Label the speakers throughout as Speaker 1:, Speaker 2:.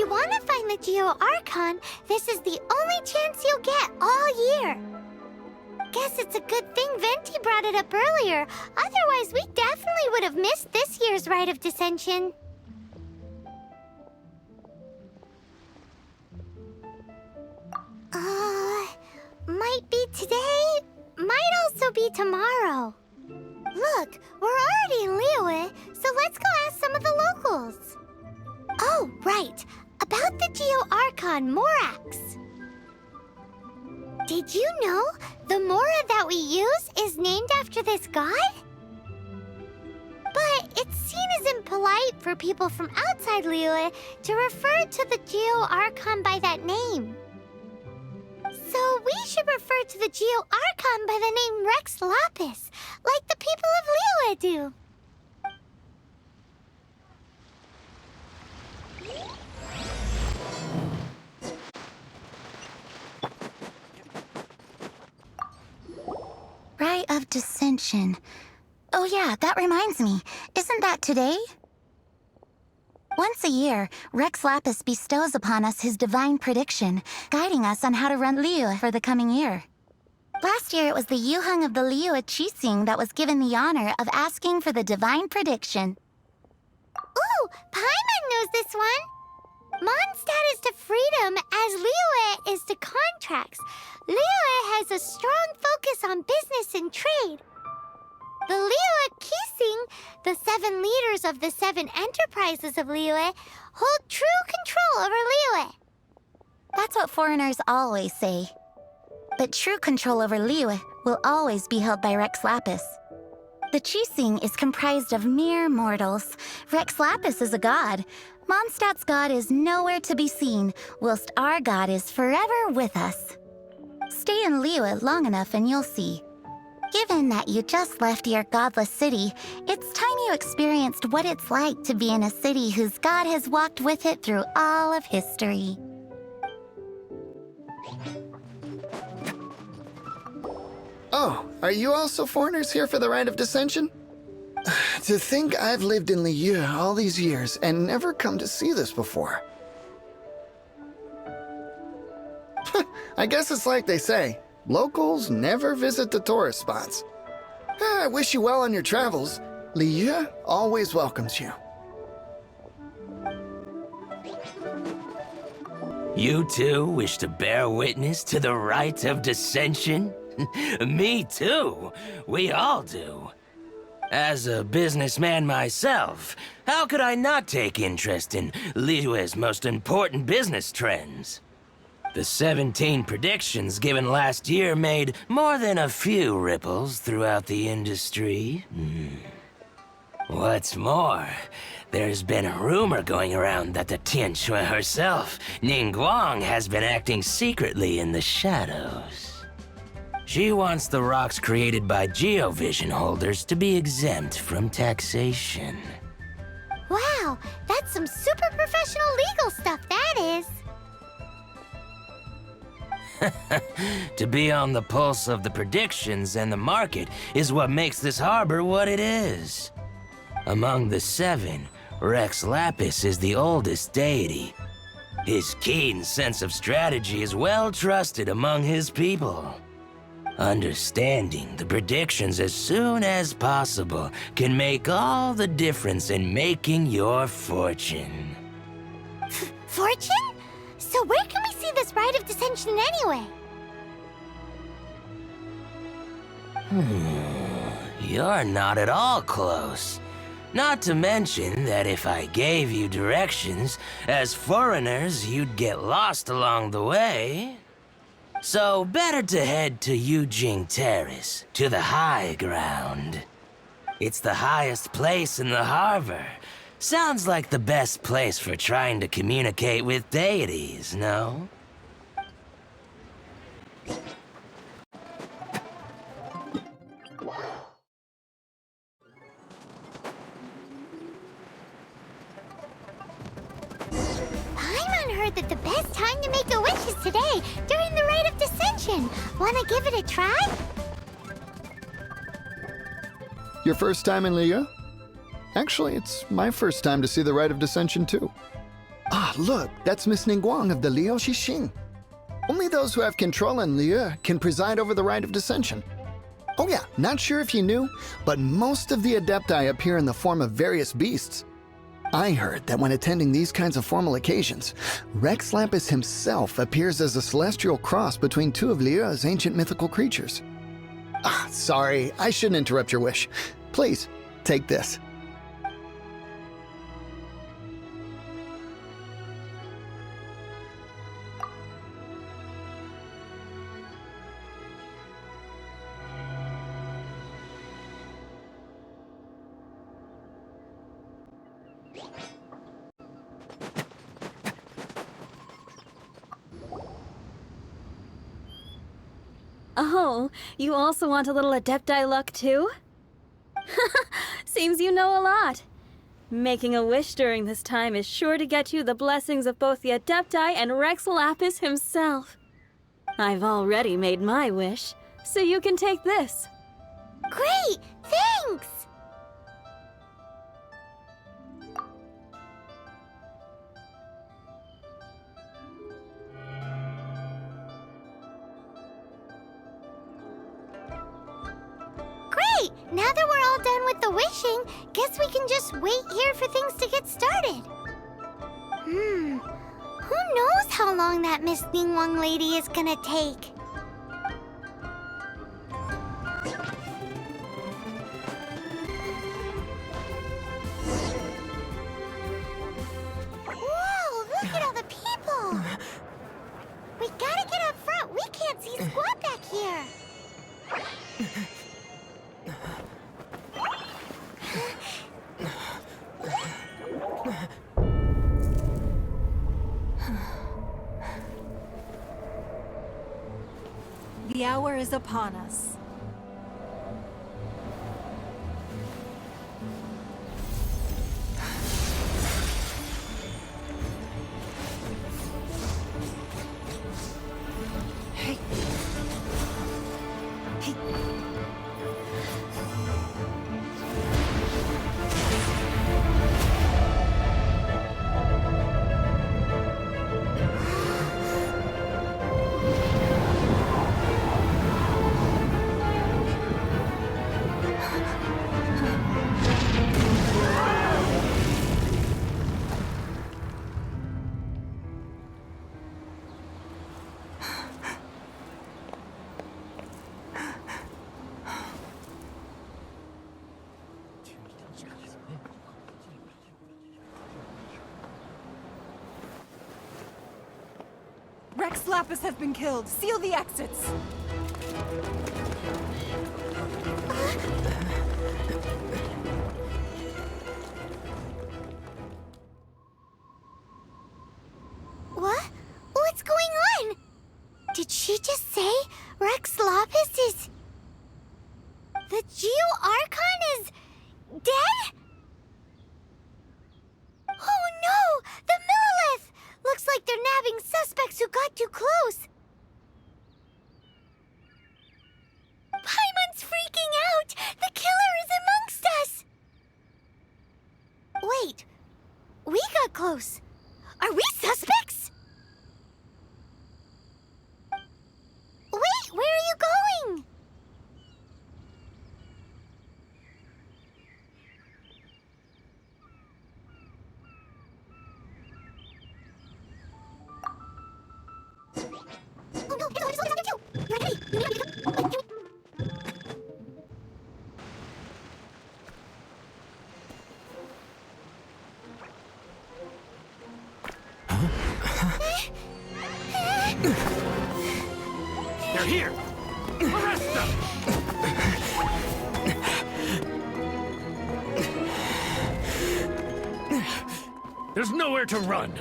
Speaker 1: you want to find the Geo-Archon, this is the only chance you'll get all year. Guess it's a good thing Venti brought it up earlier. Otherwise, we definitely would have missed this year's Rite of Dissension. Might be today, might also be tomorrow. Look, we're already in Liyue, so let's go ask some of the locals. Oh, right. About the Geo-Archon Morax. Did you know the Mora that we use is named after this god? But it's seen as impolite for people from outside Liyue to refer to the Geo-Archon by that name. So we should refer to the Geo-Archon by the name Rex Lapis, like the people of Liyue do.
Speaker 2: Rite of Dissension. Oh yeah, that reminds me. Isn't that today? Once a year, Rex Lapis bestows upon us his divine prediction, guiding us on how to run Liyue for the coming year. Last year, it was the Yuheng of the Liyue Qixing that was given the honor of asking for the divine prediction.
Speaker 1: Ooh, Paimon knows this one! Mondstadt is to freedom as Liyue is to contracts. Liyue has a strong focus on business and trade. The Liyue Qixing, the 7 leaders of the 7 enterprises of Liyue, hold true control over Liyue.
Speaker 2: That's what foreigners always say. But true control over Liyue will always be held by Rex Lapis. The Qixing is comprised of mere mortals. Rex Lapis is a god. Mondstadt's god is nowhere to be seen, whilst our god is forever with us. Stay in Liyue long enough and you'll see. Given that you just left your godless city, it's time you experienced what it's like to be in a city whose god has walked with it through all of history.
Speaker 3: Oh, are you also foreigners here for the Rite of Dissension? To think I've lived in Liyue all these years and never come to see this before. I guess it's like they say, locals never visit the tourist spots. I wish you well on your travels. Liyue always welcomes you.
Speaker 4: You too wish to bear witness to the Rite of Dissension? Me too. We all do. As a businessman myself, how could I not take interest in Liyue's most important business trends? The 17 predictions given last year made more than a few ripples throughout the industry. What's more, there's been a rumor going around that the Tianxue herself, Ningguang, has been acting secretly in the shadows. She wants the rocks created by Geovision holders to be exempt from taxation.
Speaker 1: Wow, that's some super professional legal stuff, that is.
Speaker 4: To be on the pulse of the predictions and the market is what makes this harbor what it is. Among the 7, Rex Lapis is the oldest deity. His keen sense of strategy is well trusted among his people. Understanding the predictions as soon as possible can make all the difference in making your fortune.
Speaker 1: Fortune? So where can we see this Rite of Dissension anyway?
Speaker 4: You're not at all close. Not to mention that if I gave you directions, as foreigners, you'd get lost along the way. So better to head to Yujing Terrace, to the high ground. It's the highest place in the harbor. Sounds like the best place for trying to communicate with deities, no?
Speaker 1: Paimon heard that the best time to make a wish is today, during the Rite of Dissension. Wanna give it a try?
Speaker 3: Your first time in Liyue? Actually, it's my first time to see the Rite of Dissension too. Ah, look, that's Miss Ningguang of the Liu Xixing. Only those who have control in Liu can preside over the rite of dissension. Oh yeah, not sure if you knew, but most of the Adepti appear in the form of various beasts. I heard that when attending these kinds of formal occasions, Rex Lapis himself appears as a celestial cross between two of Liu's ancient mythical creatures. Ah, sorry, I shouldn't interrupt your wish. Please, take this.
Speaker 5: Oh, you also want a little Adepti luck too? Seems you know a lot. Making a wish during this time is sure to get you the blessings of both the Adepti and Rex Lapis himself. I've already made my wish, so you can take this.
Speaker 1: Great! Thanks! Great! Now that we're all done with the wishing, guess we can just wait here for things to get started. Who knows how long that Miss Ningguang lady is gonna take? Whoa, look at all the people! We gotta get up front. We can't see squat back here.
Speaker 6: The hour is upon us. Rex Lapis has been killed. Seal the exits.
Speaker 1: What? What's going on? Did she just say Rex Lapis is... The Geo-Archon is... dead? Oh no! The Monolith! Looks like they're nabbing suspects who got too close. Paimon's freaking out! The killer is amongst us! Wait. We got close. Are we suspects? Wait, where are you going? Oh no, it's already too. You're ready. You need to go.
Speaker 7: They're here! Arrest them! There's nowhere to run!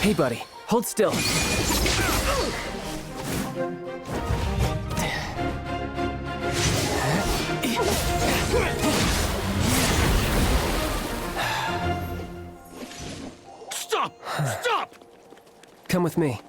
Speaker 8: Hey, buddy. Hold still.
Speaker 7: Stop! Stop!
Speaker 8: Come with me.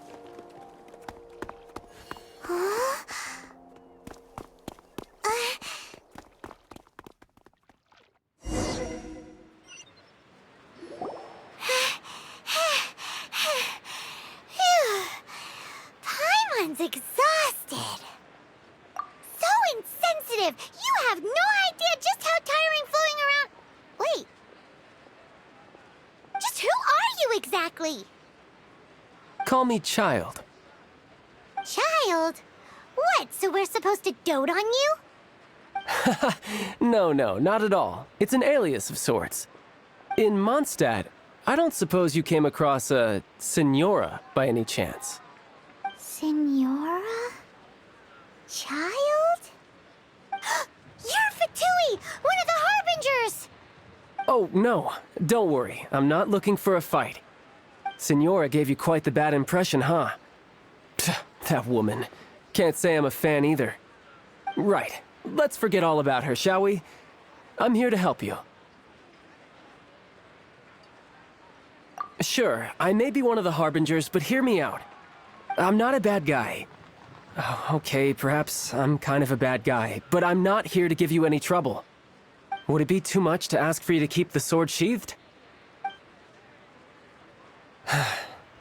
Speaker 1: exhausted. So insensitive! You have no idea just how tiring floating around... Wait. Just who are you exactly?
Speaker 8: Call me Child.
Speaker 1: Child? What, so we're supposed to dote on you?
Speaker 8: No, not at all. It's an alias of sorts. In Mondstadt, I don't suppose you came across a Senora by any chance.
Speaker 1: Senora? Child? You're Fatui, one of the Harbingers!
Speaker 8: Oh, no. Don't worry. I'm not looking for a fight. Senora gave you quite the bad impression, huh? Pfft, that woman. Can't say I'm a fan either. Right. Let's forget all about her, shall we? I'm here to help you. Sure, I may be one of the Harbingers, but hear me out. I'm not a bad guy. Oh, okay, perhaps I'm kind of a bad guy, but I'm not here to give you any trouble. Would it be too much to ask for you to keep the sword sheathed?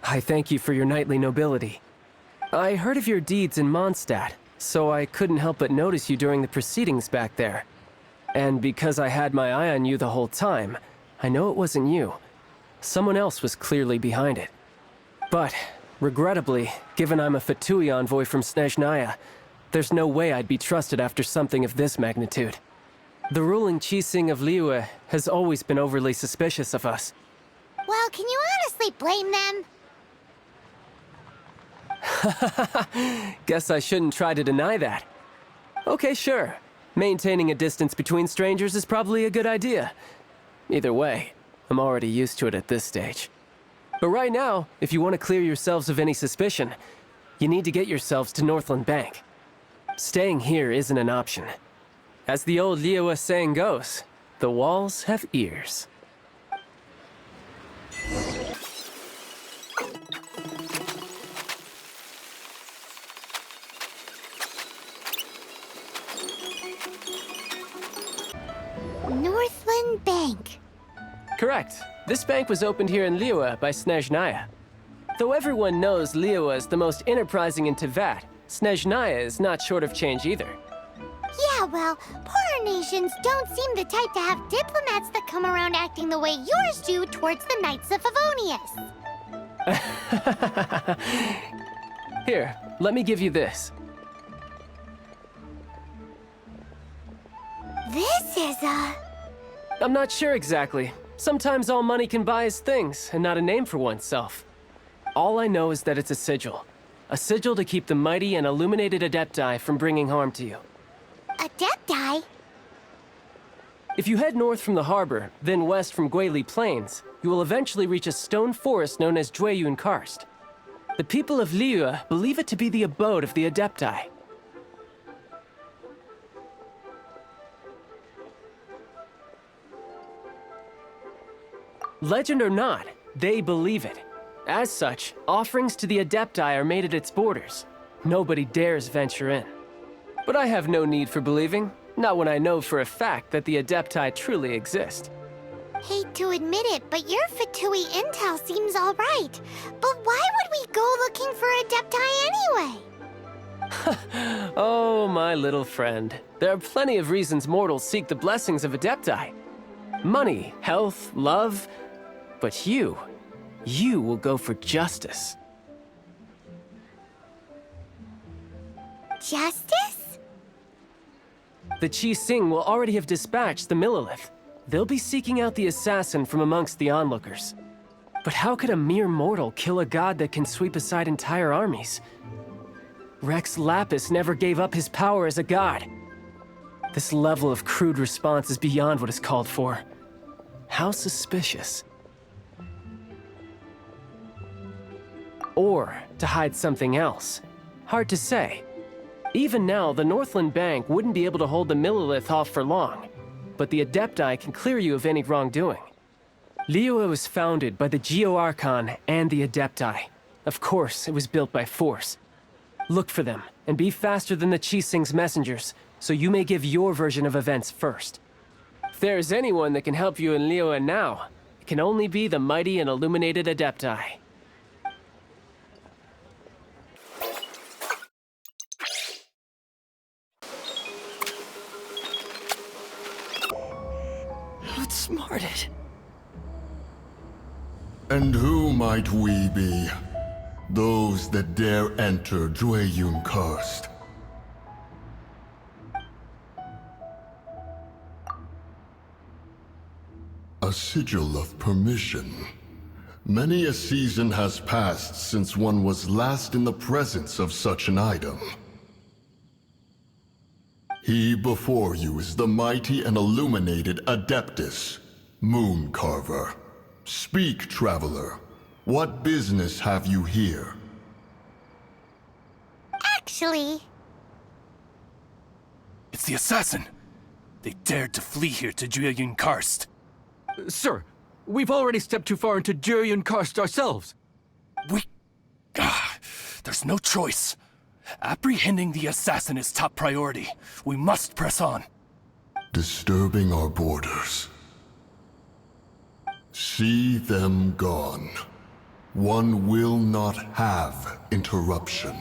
Speaker 8: I thank you for your knightly nobility. I heard of your deeds in Mondstadt, so I couldn't help but notice you during the proceedings back there. And because I had my eye on you the whole time, I know it wasn't you. Someone else was clearly behind it. But, regrettably, given I'm a Fatui envoy from Snezhnaya, there's no way I'd be trusted after something of this magnitude. The ruling Qixing of Liyue has always been overly suspicious of us.
Speaker 1: Well, can you honestly blame them?
Speaker 8: Guess I shouldn't try to deny that. Okay, sure. Maintaining a distance between strangers is probably a good idea. Either way, I'm already used to it at this stage. But right now, if you want to clear yourselves of any suspicion, you need to get yourselves to Northland Bank. Staying here isn't an option. As the old Liyue saying goes, the walls have ears.
Speaker 1: Northland Bank.
Speaker 8: Correct. This bank was opened here in Liyue by Snezhnaya. Though everyone knows Liyue is the most enterprising in Teyvat, Snezhnaya is not short of change either.
Speaker 1: Yeah, well, poorer nations don't seem the type to have diplomats that come around acting the way yours do towards the Knights of Favonius.
Speaker 8: Here, let me give you this.
Speaker 1: This is
Speaker 8: I'm not sure exactly. Sometimes all money can buy is things, and not a name for oneself. All I know is that it's a sigil. A sigil to keep the mighty and illuminated Adepti from bringing harm to you.
Speaker 1: Adepti?
Speaker 8: If you head north from the harbor, then west from Guili Plains, you will eventually reach a stone forest known as Jueyun Karst. The people of Liyue believe it to be the abode of the Adepti. Legend or not, they believe it. As such, offerings to the Adepti are made at its borders. Nobody dares venture in. But I have no need for believing, not when I know for a fact that the Adepti truly exist.
Speaker 1: Hate to admit it, but your Fatui intel seems all right. But why would we go looking for Adepti anyway?
Speaker 8: Oh, my little friend. There are plenty of reasons mortals seek the blessings of Adepti. Money, health, love. But you will go for justice.
Speaker 1: Justice?
Speaker 8: The Qixing will already have dispatched the Monoliths. They'll be seeking out the assassin from amongst the onlookers. But how could a mere mortal kill a god that can sweep aside entire armies? Rex Lapis never gave up his power as a god. This level of crude response is beyond what is called for. How suspicious. Or to hide something else. Hard to say. Even now, the Northland Bank wouldn't be able to hold the Monolith off for long, but the Adepti can clear you of any wrongdoing. Liyue was founded by the Geo-Archon and the Adepti. Of course, it was built by force. Look for them, and be faster than the Qixing's messengers, so you may give your version of events first. If there is anyone that can help you in Liyue now, it can only be the mighty and illuminated Adepti. started.
Speaker 9: And who might we be? Those that dare enter Jueyun Karst. A sigil of permission. Many a season has passed since one was last in the presence of such an item. He before you is the mighty and illuminated Adeptus, Moon Carver. Speak, traveler. What business have you here?
Speaker 1: Actually,
Speaker 10: It's the assassin! They dared to flee here to Jueyun Karst.
Speaker 7: Sir, we've already stepped too far into Jueyun Karst ourselves.
Speaker 10: There's no choice. Apprehending the assassin is top priority. We must press on.
Speaker 9: Disturbing our borders. See them gone. One will not have interruption.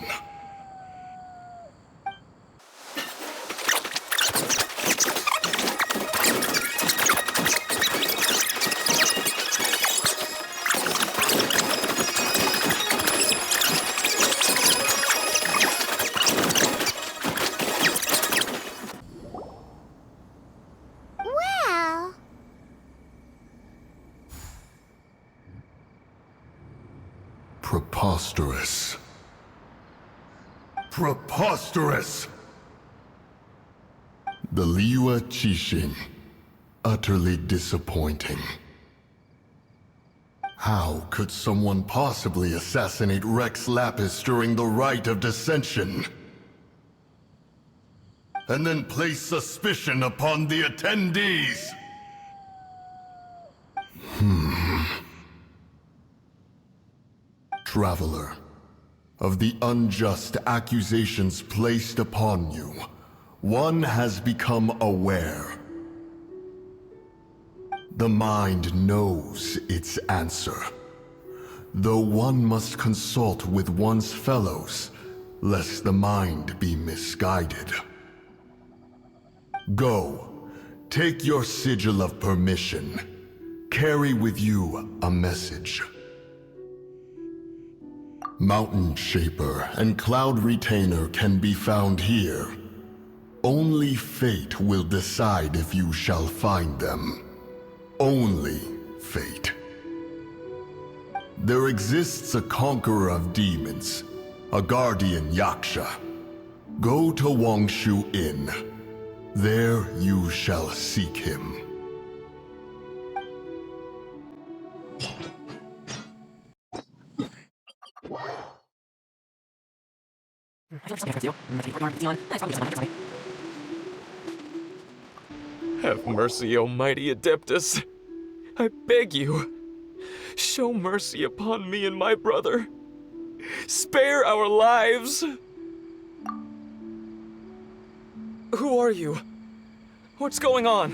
Speaker 1: well,
Speaker 9: Preposterous. Preposterous! The Liyue Qixing. Utterly disappointing. How could someone possibly assassinate Rex Lapis during the Rite of Dissension? And then place suspicion upon the attendees? Traveler, of the unjust accusations placed upon you, one has become aware. The mind knows its answer, though one must consult with one's fellows, lest the mind be misguided. Go, take your sigil of permission. Carry with you a message. Mountain Shaper and Cloud Retainer can be found here. Only fate will decide if you shall find them. Only fate. There exists a conqueror of demons, a guardian Yaksha. Go to Wangshu Inn. There you shall seek him.
Speaker 11: Have mercy, O mighty Adeptus. I beg you, show mercy upon me and my brother. Spare our lives. Who are you? What's going on?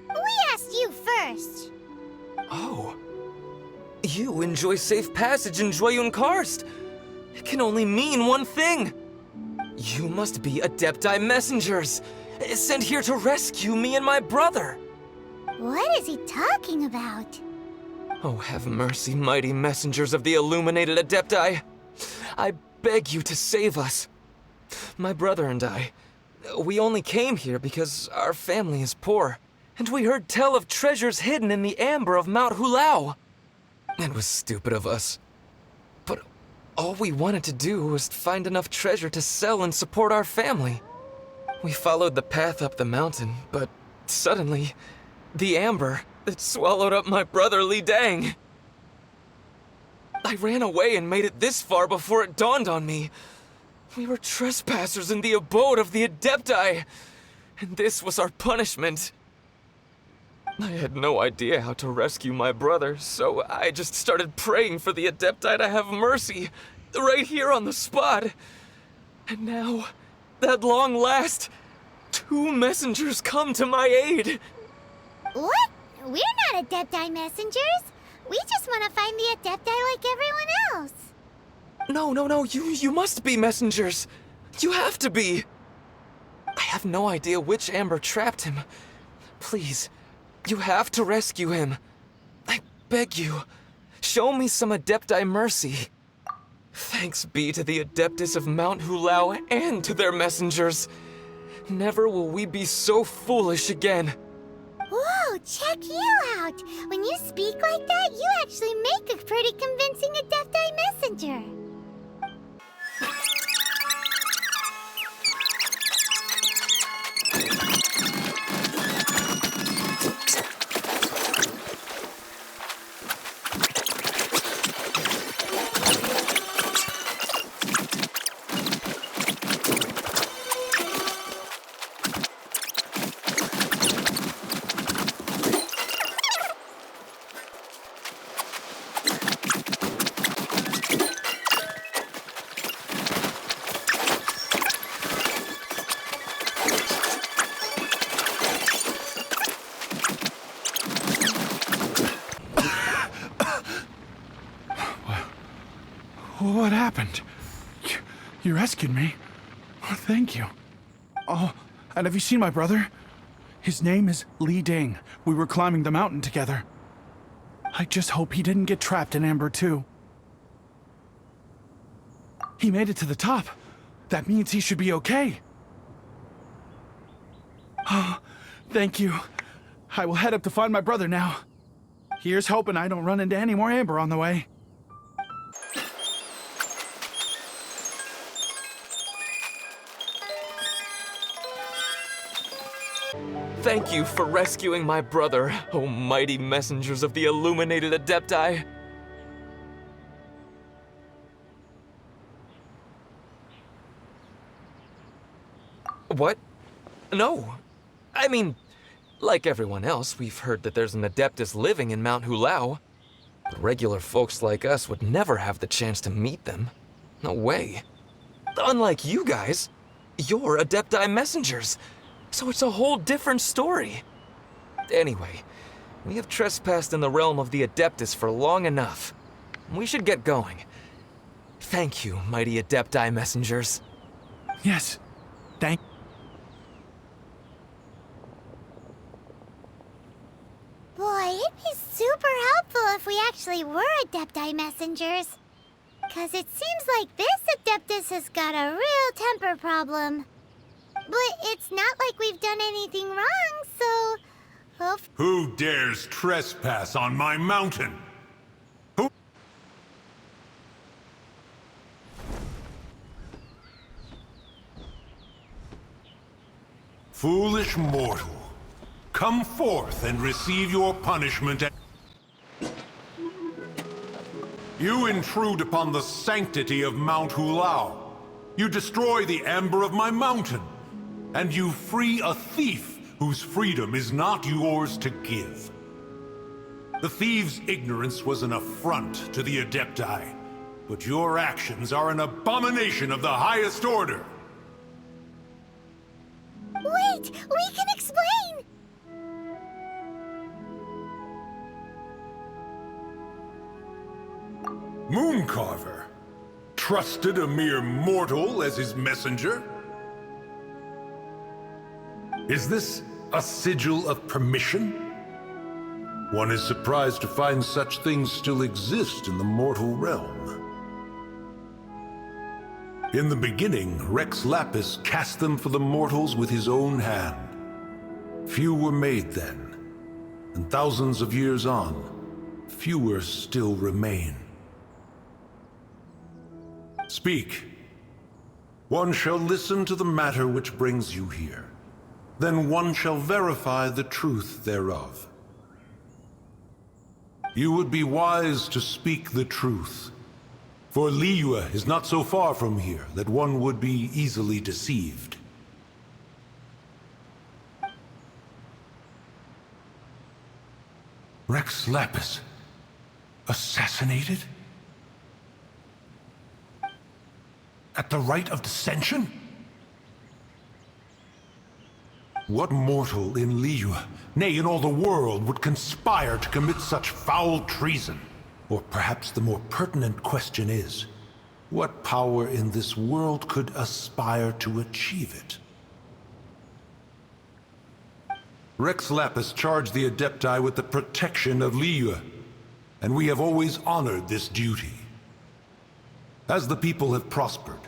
Speaker 1: we asked you first.
Speaker 11: Oh. You enjoy safe passage in Jueyun Karst. It can only mean one thing. You must be Adepti messengers, sent here to rescue me and my brother.
Speaker 1: What is he talking about?
Speaker 11: Oh, have mercy, mighty messengers of the illuminated Adepti. I beg you to save us. My brother and I, we only came here because our family is poor, and we heard tell of treasures hidden in the amber of Mount Hulao. It was stupid of us. But all we wanted to do was find enough treasure to sell and support our family. We followed the path up the mountain, but suddenly, the amber, it swallowed up my brother Li Dang. I ran away and made it this far before it dawned on me. We were trespassers in the abode of the Adepti, and this was our punishment. I had no idea how to rescue my brother, so I just started praying for the Adepti to have mercy, right here on the spot. And now, at long last, 2 messengers come to my aid.
Speaker 1: What? We're not Adepti messengers. We just want to find the Adepti like everyone else.
Speaker 11: No, you must be messengers. You have to be. I have no idea which amber trapped him. Please, You have to rescue him. I beg you, show me some Adepti mercy. Thanks be to the Adeptus of Mount Hulao and to their messengers. Never will we be so foolish again.
Speaker 1: Whoa, check you out! When you speak like that, you actually make a pretty convincing Adepti messenger.
Speaker 12: What happened? You rescued me. Oh, thank you. Oh, and have you seen my brother? His name is Li Ding. We were climbing the mountain together. I just hope he didn't get trapped in Amber too. He made it to the top. That means he should be okay. Oh, thank you. I will head up to find my brother now. Here's hoping I don't run into any more Amber on the way.
Speaker 11: Thank you for rescuing my brother, O mighty messengers of the illuminated Adepti. What? No. I mean, like everyone else, we've heard that there's an Adeptus living in Mount Hulao. But regular folks like us would never have the chance to meet them. No way. Unlike you guys, you're Adepti messengers. So it's a whole different story. Anyway, we have trespassed in the realm of the Adeptus for long enough. We should get going. Thank you, mighty Adepti messengers.
Speaker 12: Yes, thank.
Speaker 1: Boy, it'd be super helpful if we actually were Adepti messengers. 'Cause it seems like this Adeptus has got a real temper problem. But it's not like we've done anything wrong, so...
Speaker 13: Who dares trespass on my mountain? Who? Foolish mortal, come forth and receive your punishment. You intrude upon the sanctity of Mount Hulao. You destroy the amber of my mountain. And you free a thief whose freedom is not yours to give. The thief's ignorance was an affront to the Adepti, but your actions are an abomination of the highest order.
Speaker 1: Wait, we can explain!
Speaker 13: Mooncarver trusted a mere mortal as his messenger? Is this a sigil of permission? One is surprised to find such things still exist in the mortal realm. In the beginning, Rex Lapis cast them for the mortals with his own hand. Few were made then, and thousands of years on, fewer still remain. Speak. One shall listen to the matter which brings you here. Then one shall verify the truth thereof. You would be wise to speak the truth, for Liyue is not so far from here that one would be easily deceived. Rex Lapis, assassinated? At the rite of dissension? What mortal in Liyue, nay, in all the world, would conspire to commit such foul treason? Or perhaps the more pertinent question is, what power in this world could aspire to achieve it? Rex Lapis charged the Adepti with the protection of Liyue, and we have always honored this duty. As the people have prospered,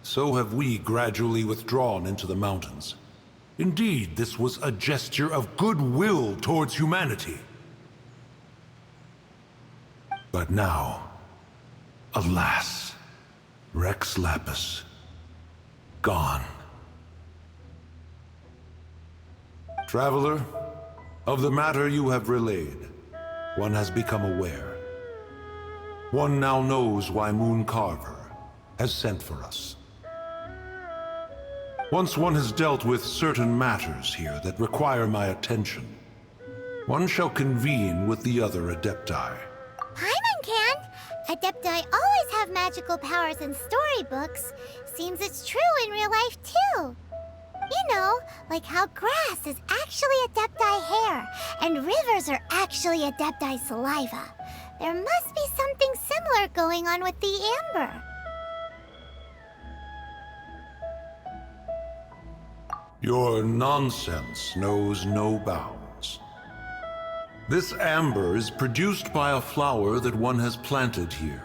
Speaker 13: so have we gradually withdrawn into the mountains. Indeed, this was a gesture of goodwill towards humanity. But now, alas, Rex Lapis, gone. Traveler, of the matter you have relayed, one has become aware. One now knows why Moon Carver has sent for us. Once one has dealt with certain matters here that require my attention, one shall convene with the other Adepti.
Speaker 1: Paimon can! Adepti always have magical powers in storybooks. Seems it's true in real life, too. You know, like how grass is actually Adepti hair, and rivers are actually Adepti saliva. There must be something similar going on with the amber.
Speaker 13: Your nonsense knows no bounds. This amber is produced by a flower that one has planted here,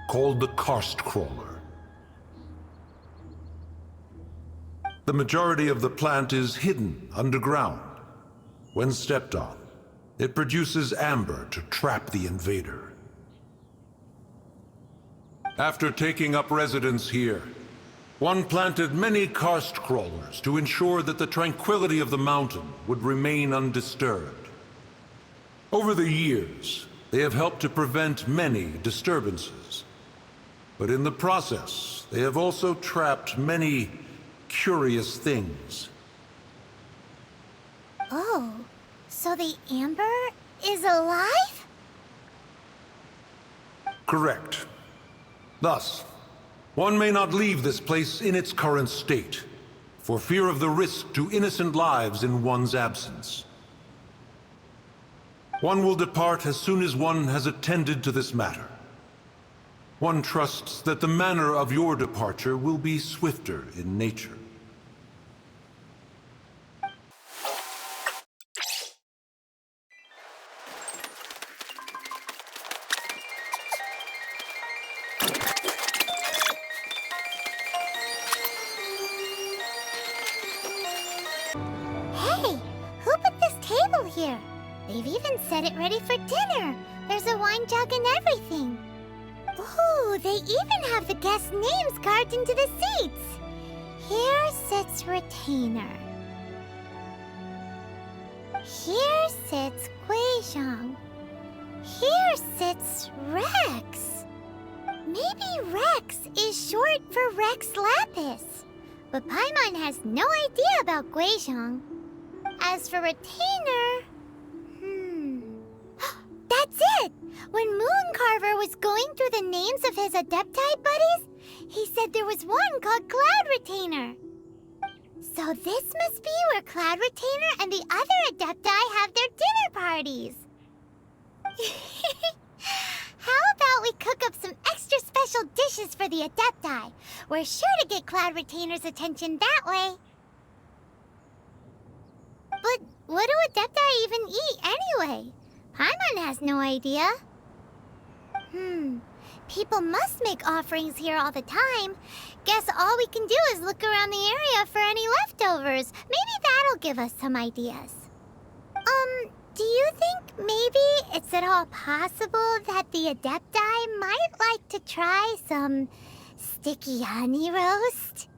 Speaker 13: called the karst crawler. The majority of the plant is hidden underground. When stepped on, it produces amber to trap the invader. After taking up residence here, one planted many karst crawlers to ensure that the tranquility of the mountain would remain undisturbed. Over the years, they have helped to prevent many disturbances. But in the process, they have also trapped many curious things.
Speaker 1: Oh, so the amber is alive?
Speaker 13: Correct. Thus, one may not leave this place in its current state, for fear of the risk to innocent lives in one's absence. One will depart as soon as one has attended to this matter. One trusts that the manner of your departure will be swifter in nature.
Speaker 1: Hey, who put this table here? They've even set it ready for dinner. There's a wine jug and everything. Ooh, they even have the guests' names carved into the seats. Here sits Retainer. Here sits Guizhong. Here sits Rex. Maybe Rex is short for Rex Lapis. But Paimon has no idea about Guizhong. As for Retainer... That's it! When Mooncarver was going through the names of his Adepti buddies, he said there was one called Cloud Retainer. So this must be where Cloud Retainer and the other Adepti have their dinner parties. How about we cook up some extra special dishes for the Adepti? We're sure to get Cloud Retainer's attention that way. But what do Adepti even eat anyway? Paimon has no idea. People must make offerings here all the time. Guess all we can do is look around the area for any leftovers. Maybe that'll give us some ideas. Do you think maybe it's at all possible that the Adepti might like to try some sticky honey roast?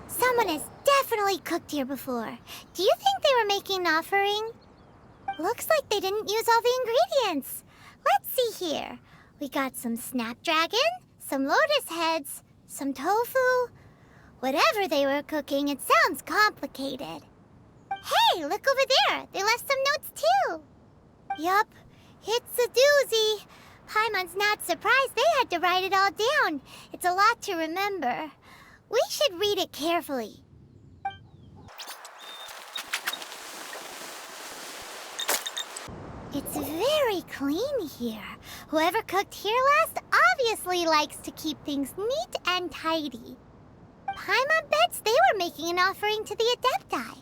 Speaker 1: Someone has definitely cooked here before. Do you think they were making an offering? Looks like they didn't use all the ingredients. Let's see here. We got some snapdragon, some lotus heads, some tofu. Whatever they were cooking, it sounds complicated. Hey, look over there. They left some notes too. Yup, it's a doozy. Paimon's not surprised they had to write it all down. It's a lot to remember. We should read it carefully. It's very clean here. Whoever cooked here last obviously likes to keep things neat and tidy. Paimon bets they were making an offering to the Adepti.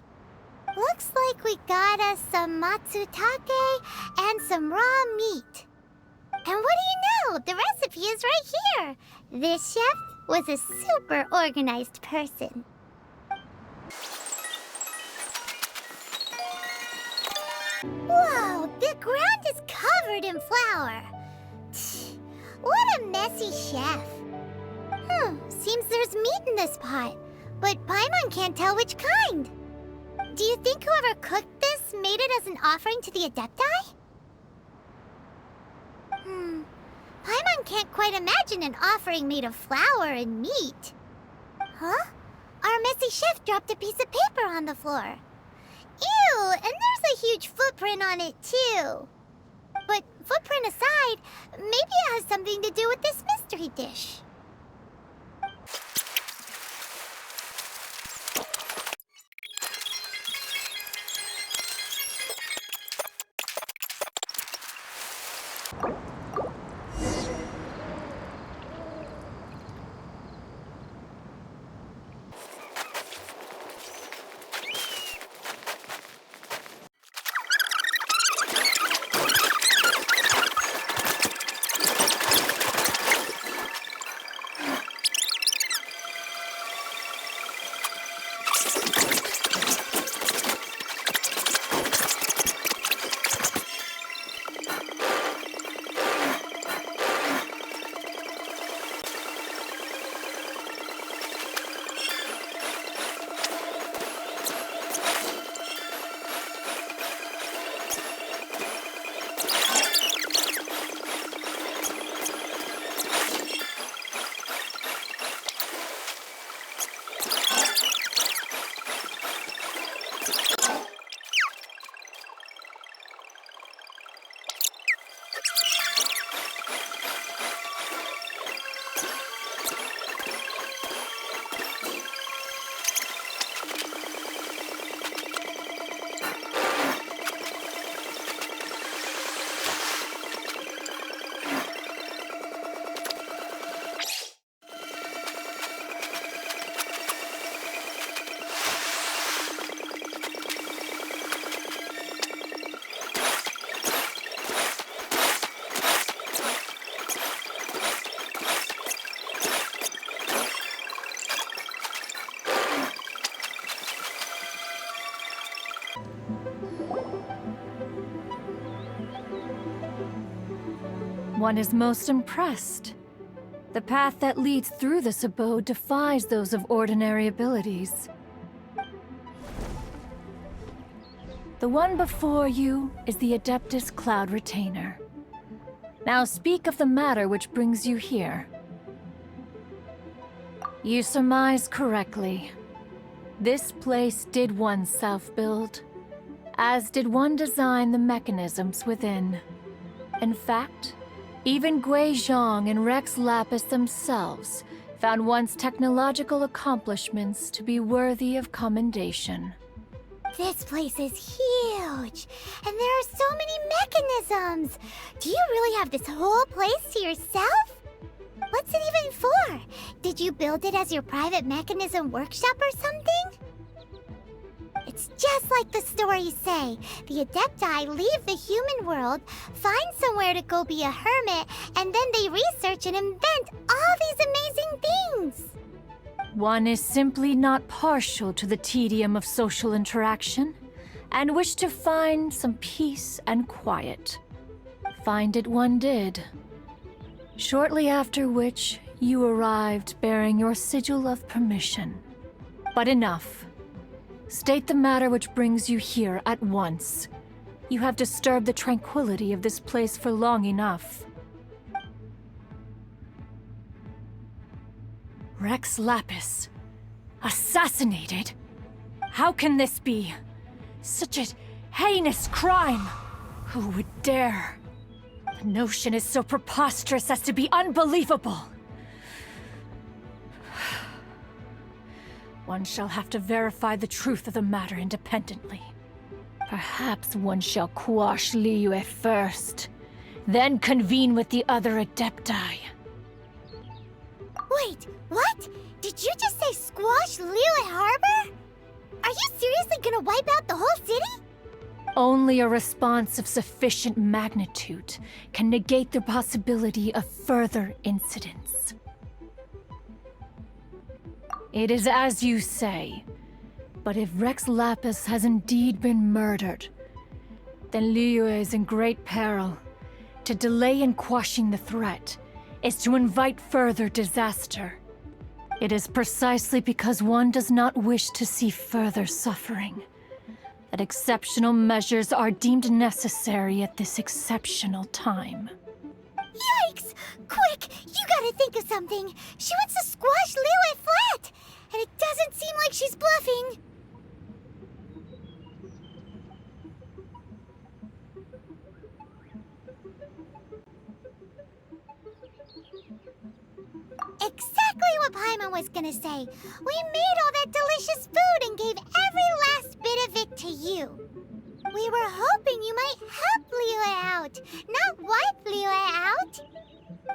Speaker 1: Looks like we got us some matsutake and some raw meat. And what do you know? The recipe is right here. This chef was a super organized person. Whoa, the ground is covered in flour. What a messy chef. Seems there's meat in this pot, but Paimon can't tell which kind. Do you think whoever cooked this made it as an offering to the Adepti? Paimon can't quite imagine an offering made of flour and meat. Huh? Our messy chef dropped a piece of paper on the floor. Ew, and there's a huge footprint on it too. But footprint aside, maybe it has something to do with this mystery dish.
Speaker 14: One is most impressed. The path that leads through this abode defies those of ordinary abilities. The one before you is the Adeptus Cloud Retainer. Now speak of the matter which brings you here. You surmise correctly. This place did one self-build, as did one design the mechanisms within. In fact, even Gui Zhang and Rex Lapis themselves found one's technological accomplishments to be worthy of commendation.
Speaker 1: This place is huge, and there are so many mechanisms. Do you really have this whole place to yourself? What's it even for? Did you build it as your private mechanism workshop or something? It's just like the stories say. The Adepti leave the human world, find somewhere to go be a hermit, and then they research and invent all these amazing things.
Speaker 14: One is simply not partial to the tedium of social interaction, and wished to find some peace and quiet. Find it one did. Shortly after which, you arrived bearing your sigil of permission. But enough. State the matter which brings you here at once. You have disturbed the tranquility of this place for long enough. Rex Lapis. Assassinated? How can this be? Such a heinous crime! Who would dare? The notion is so preposterous as to be unbelievable. One shall have to verify the truth of the matter independently. Perhaps one shall quash Liyue first, then convene with the other Adepti.
Speaker 1: Liyue Harbor? Are you seriously gonna wipe out the whole city?
Speaker 14: Only a response of sufficient magnitude can negate the possibility of further incidents. It is as you say, but if Rex Lapis has indeed been murdered, then Liyue is in great peril. To delay in quashing the threat is to invite further disaster. It is precisely because one does not wish to see further suffering that exceptional measures are deemed necessary at this exceptional time.
Speaker 1: Yikes! Quick, you gotta think of something. She wants to squash Liyue flat, and it doesn't seem like she's bluffing. Exactly what Paimon was gonna say. We made all that delicious food and gave every last bit of it to you. We were hoping you might help Liyue out, not wipe Liyue out.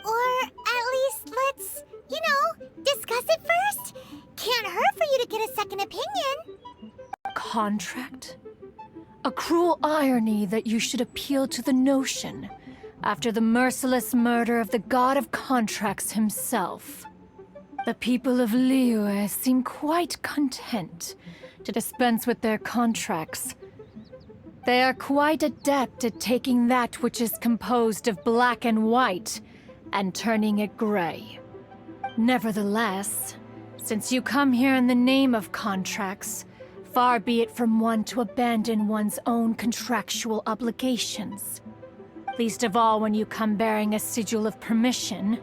Speaker 1: Or at least let's, discuss it first. Can't hurt for you to get a second opinion.
Speaker 14: Contract? A cruel irony that you should appeal to the notion after the merciless murder of the god of contracts himself. The people of Liyue seem quite content to dispense with their contracts. They are quite adept at taking that which is composed of black and white and turning it gray. Nevertheless, since you come here in the name of contracts, far be it from one to abandon one's own contractual obligations. Least of all when you come bearing a sigil of permission.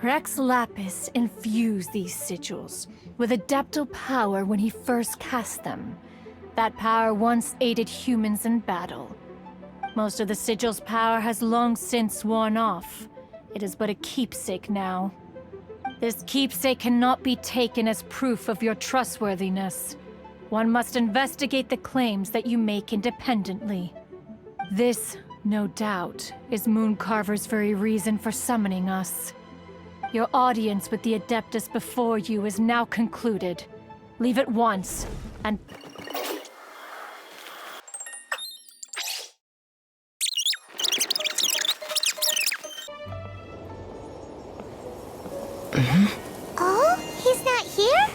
Speaker 14: Rex Lapis infused these sigils with adeptal power when he first cast them. That power once aided humans in battle. Most of the sigil's power has long since worn off. It is but a keepsake now. This keepsake cannot be taken as proof of your trustworthiness. One must investigate the claims that you make independently. This, no doubt, is Mooncarver's very reason for summoning us. Your audience with the Adeptus before you is now concluded. Leave at once, and...
Speaker 1: Oh, he's not here?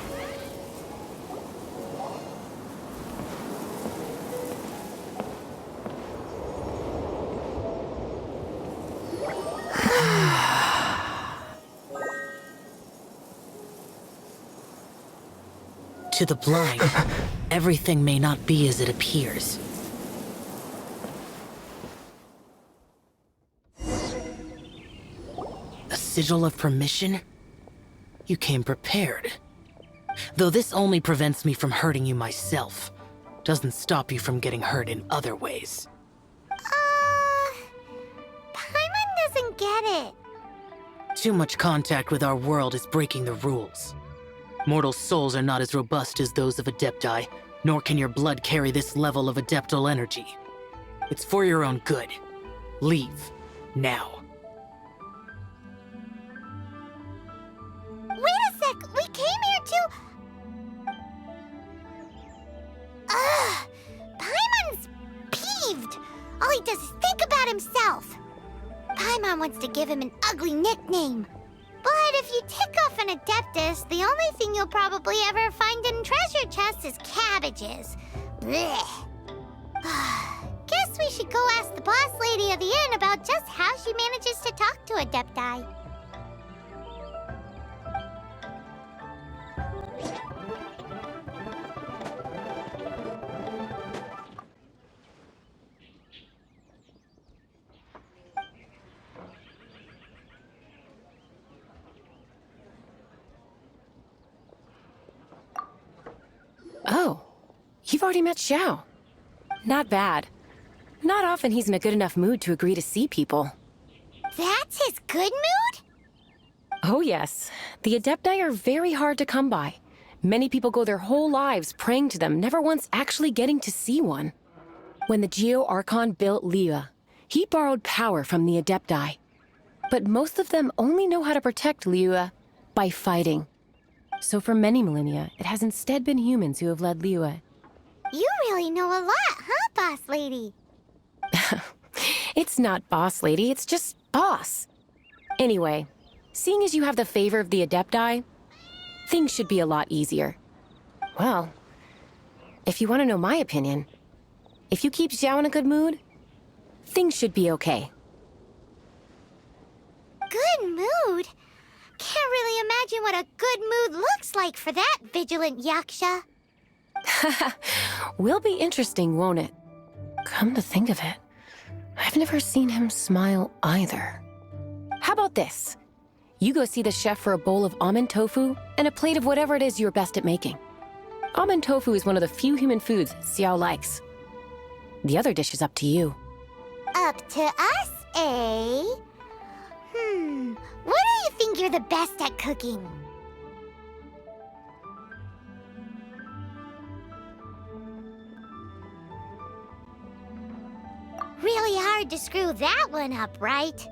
Speaker 15: To the blind, everything may not be as it appears. A sigil of permission? You came prepared. Though this only prevents me from hurting you myself, doesn't stop you from getting hurt in other ways.
Speaker 1: Paimon doesn't get it.
Speaker 15: Too much contact with our world is breaking the rules. Mortal souls are not as robust as those of Adepti, nor can your blood carry this level of adeptal energy. It's for your own good. Leave. Now.
Speaker 1: Wait a sec, we came here to... Ugh! Paimon's peeved! All he does is think about himself. Paimon wants to give him an ugly nickname. But if you tick off an Adeptus, the only thing you'll probably ever find in treasure chests is cabbages. Blech. Guess we should go ask the boss lady of the inn about just how she manages to talk to Adepti.
Speaker 16: Oh, you've already met Xiao. Not bad. Not often he's in a good enough mood to agree to see people.
Speaker 1: That's his good mood?
Speaker 16: Oh yes, the Adepti are very hard to come by. Many people go their whole lives praying to them, never once actually getting to see one. When the Geo Archon built Liyue, he borrowed power from the Adepti. But most of them only know how to protect Liyue by fighting. So for many millennia, it has instead been humans who have led Liyue.
Speaker 1: You really know a lot, huh, boss lady?
Speaker 16: It's not boss lady, it's just boss. Anyway, seeing as you have the favor of the Adepti, things should be a lot easier. Well, if you want to know my opinion, if you keep Xiao in a good mood, things should be okay.
Speaker 1: Good mood? Can't really imagine what a good mood looks like for that vigilant yaksha.
Speaker 16: Will be interesting, won't it? Come to think of it, I've never seen him smile either. How about this? You go see the chef for a bowl of almond tofu and a plate of whatever it is you're best at making. Almond tofu is one of the few human foods Xiao likes. The other dish is up to you.
Speaker 1: Up to us, eh? What do you think you're the best at cooking? Really hard to screw that one up, right?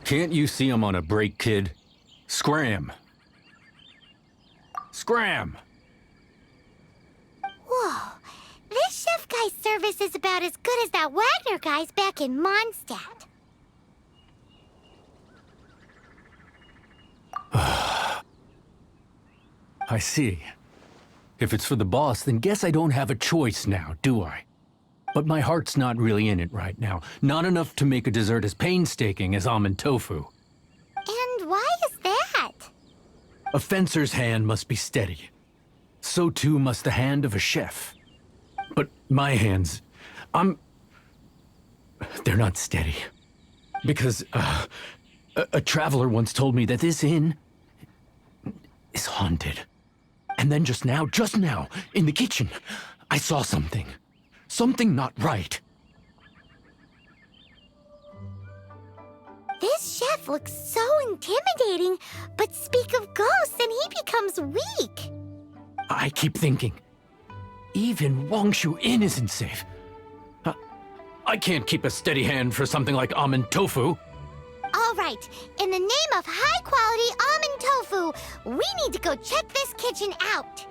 Speaker 7: Can't you see I'm on a break, kid? Scram! Scram!
Speaker 1: Whoa, this chef guy's service is about as good as that Wagner guy's back in Mondstadt.
Speaker 7: I see. If it's for the boss, then guess I don't have a choice now, do I? But my heart's not really in it right now. Not enough to make a dessert as painstaking as almond tofu.
Speaker 1: And why is that?
Speaker 7: A fencer's hand must be steady. So too must the hand of a chef. But my hands, they're not steady. Because, a traveler once told me that this inn is haunted. And then just now, in the kitchen, I saw something. Something not right.
Speaker 1: This chef looks so intimidating, but speak of ghosts and he becomes weak.
Speaker 7: I keep thinking, even Wangshu Inn isn't safe. I can't keep a steady hand for something like almond tofu.
Speaker 1: All right, in the name of high-quality almond tofu, we need to go check this kitchen out.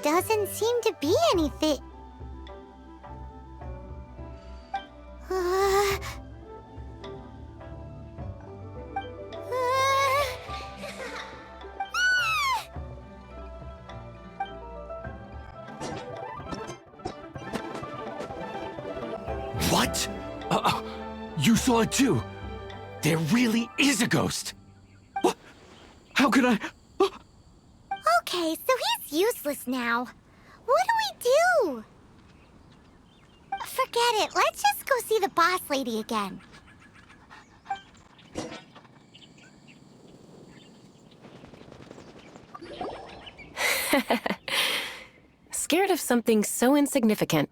Speaker 1: Doesn't seem to be anything.
Speaker 7: What? You saw it too? There really is a ghost. What? How could I?
Speaker 1: Okay, so he's useless now. What do we do? Forget it. Let's just go see the boss lady again.
Speaker 16: Scared of something so insignificant.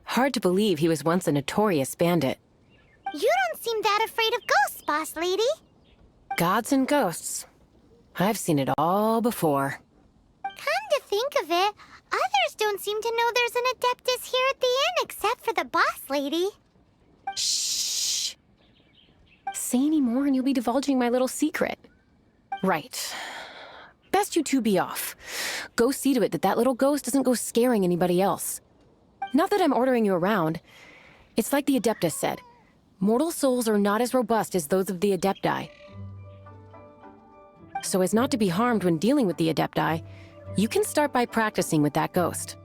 Speaker 16: Hard to believe he was once a notorious bandit.
Speaker 1: You don't seem that afraid of ghosts, boss lady.
Speaker 16: Gods and ghosts. I've seen it all before.
Speaker 1: Come to think of it, others don't seem to know there's an Adeptus here at the inn except for the boss lady.
Speaker 16: Shh. Say any more and you'll be divulging my little secret. Right. Best you two be off. Go see to it that that little ghost doesn't go scaring anybody else. Not that I'm ordering you around. It's like the Adeptus said. Mortal souls are not as robust as those of the Adepti. So as not to be harmed when dealing with the Adepti, you can start by practicing with that ghost.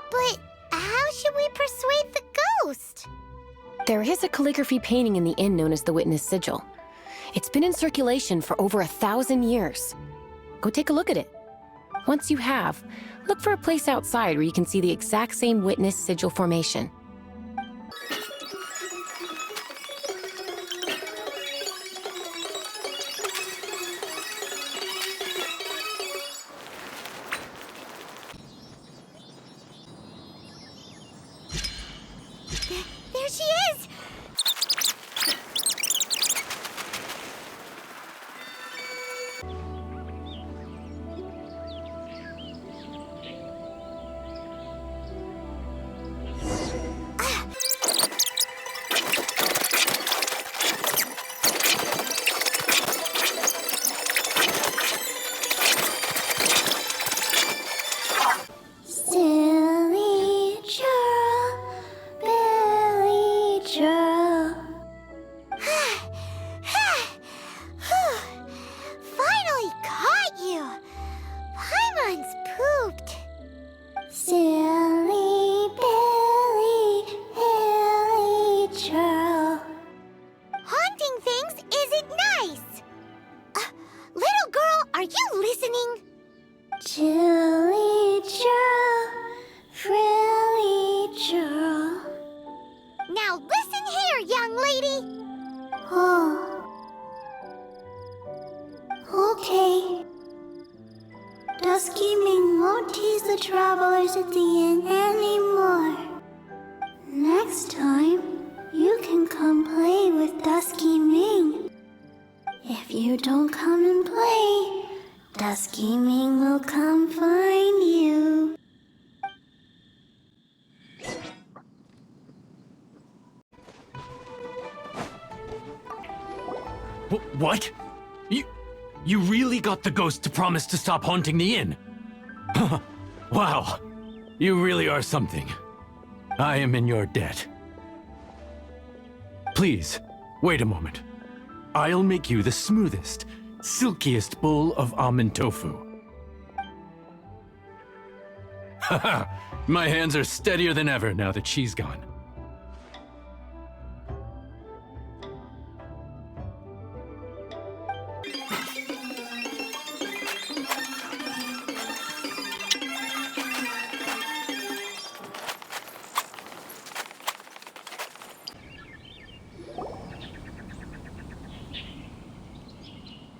Speaker 1: But how should we persuade the ghost?
Speaker 16: There is a calligraphy painting in the inn known as the Witness Sigil. It's been in circulation for over 1,000 years. Go take a look at it. Once you have, look for a place outside where you can see the exact same Witness Sigil formation.
Speaker 1: sing? Chilly churl, frilly churl. Now listen here, young lady. Oh. Okay. Dusky Ming won't tease the travelers at the inn anymore. Next time, you can come play with Dusky Ming. If you don't come and play, Dusky Ming will come find you.
Speaker 7: What? You really got the ghost to promise to stop haunting the inn? Wow. You really are something. I am in your debt. Please, wait a moment. I'll make you the smoothest, silkiest bowl of almond tofu. Haha, my hands are steadier than ever now that she's gone.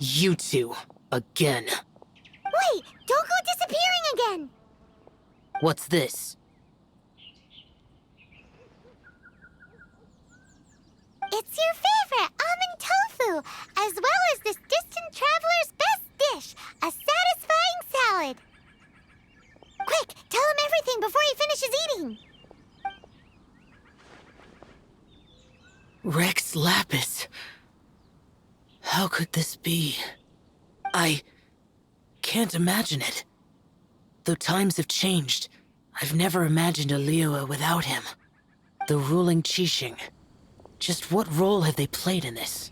Speaker 15: You two, again.
Speaker 1: Wait, don't go disappearing again.
Speaker 15: What's this?
Speaker 1: It's your favorite almond tofu, as well as this distant traveler's best dish, a satisfying salad. Quick, tell him everything before he finishes eating.
Speaker 15: Rex Lapis. How could this be? I can't imagine it. Though times have changed, I've never imagined a Liyue without him. The ruling Qixing. Just what role have they played in this?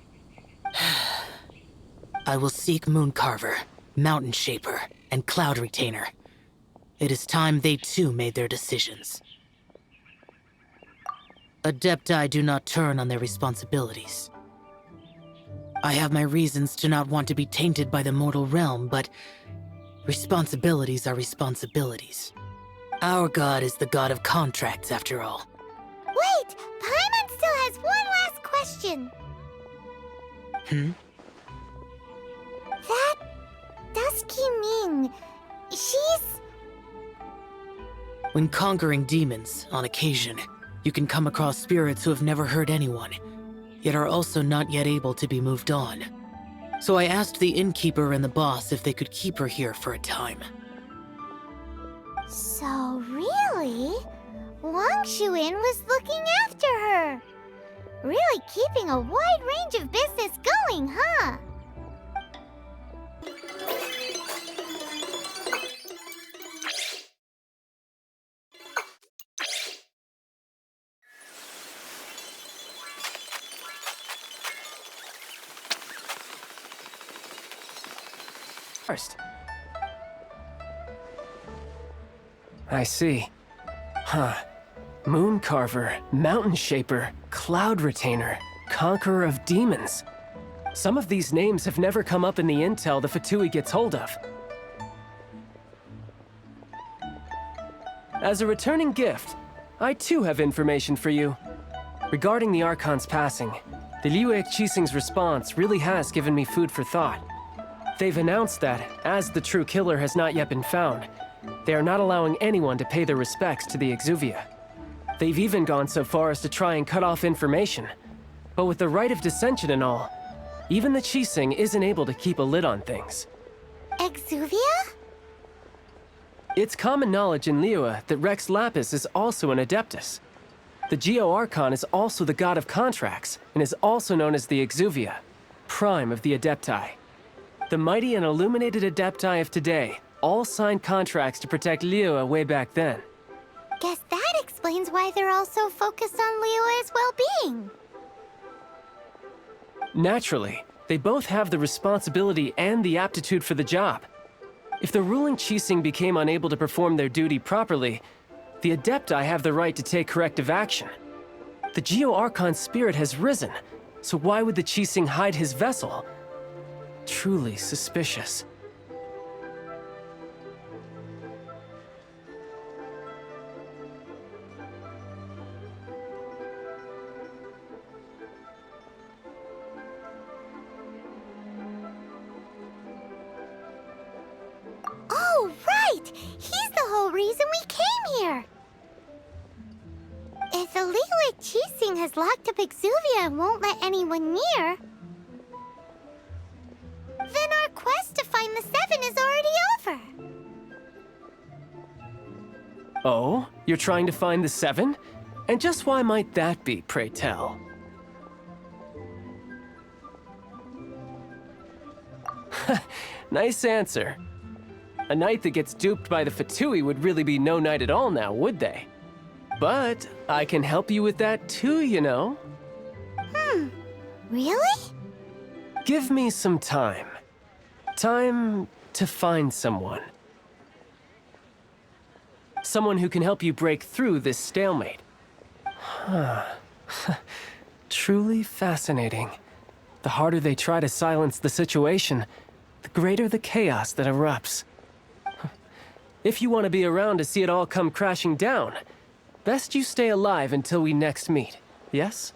Speaker 15: I will seek Mooncarver, Mountain Shaper, and Cloud Retainer. It is time they too made their decisions. Adepti do not turn on their responsibilities. I have my reasons to not want to be tainted by the mortal realm, but responsibilities are responsibilities. Our god is the god of contracts, after all.
Speaker 1: Wait, Paimon still has one last question. That Dusky Ming, she's...
Speaker 15: When conquering demons, on occasion, you can come across spirits who have never hurt anyone, yet are also not yet able to be moved on. So I asked the innkeeper and the boss if they could keep her here for a time.
Speaker 1: So really, Wangshu Inn was looking after her. Really keeping a wide range of business going, huh?
Speaker 8: First. I see. Huh. Mooncarver, Mountain Shaper, Cloud Retainer, Conqueror of Demons. Some of these names have never come up in the intel the Fatui gets hold of. As a returning gift, I too have information for you. Regarding the Archon's passing, the Liyue Qixing's response really has given me food for thought. They've announced that, as the true killer has not yet been found, they are not allowing anyone to pay their respects to the Exuvia. They've even gone so far as to try and cut off information. But with the right of dissension and all, even the Qixing isn't able to keep a lid on things.
Speaker 1: Exuvia?
Speaker 8: It's common knowledge in Liyue that Rex Lapis is also an Adeptus. The Geo-Archon is also the god of contracts, and is also known as the Exuvia, prime of the Adepti. The mighty and illuminated Adepti of today all signed contracts to protect Liyue way back then.
Speaker 1: Guess that explains why they're all so focused on Liyue's well-being.
Speaker 8: Naturally, they both have the responsibility and the aptitude for the job. If the ruling Qixing became unable to perform their duty properly, the Adepti have the right to take corrective action. The Geo-Archon's spirit has risen, so why would the Qixing hide his vessel? Truly suspicious.
Speaker 1: King has locked up Exuvia and won't let anyone near, then our quest to find the Seven is already over.
Speaker 8: Oh? You're trying to find the Seven? And just why might that be, pray tell? Nice answer. A knight that gets duped by the Fatui would really be no knight at all now, would they? But I can help you with that too, you know.
Speaker 1: Really?
Speaker 8: Give me some time. Time to find someone. Someone who can help you break through this stalemate. Truly fascinating. The harder they try to silence the situation, the greater the chaos that erupts. If you want to be around to see it all come crashing down, best you stay alive until we next meet, yes?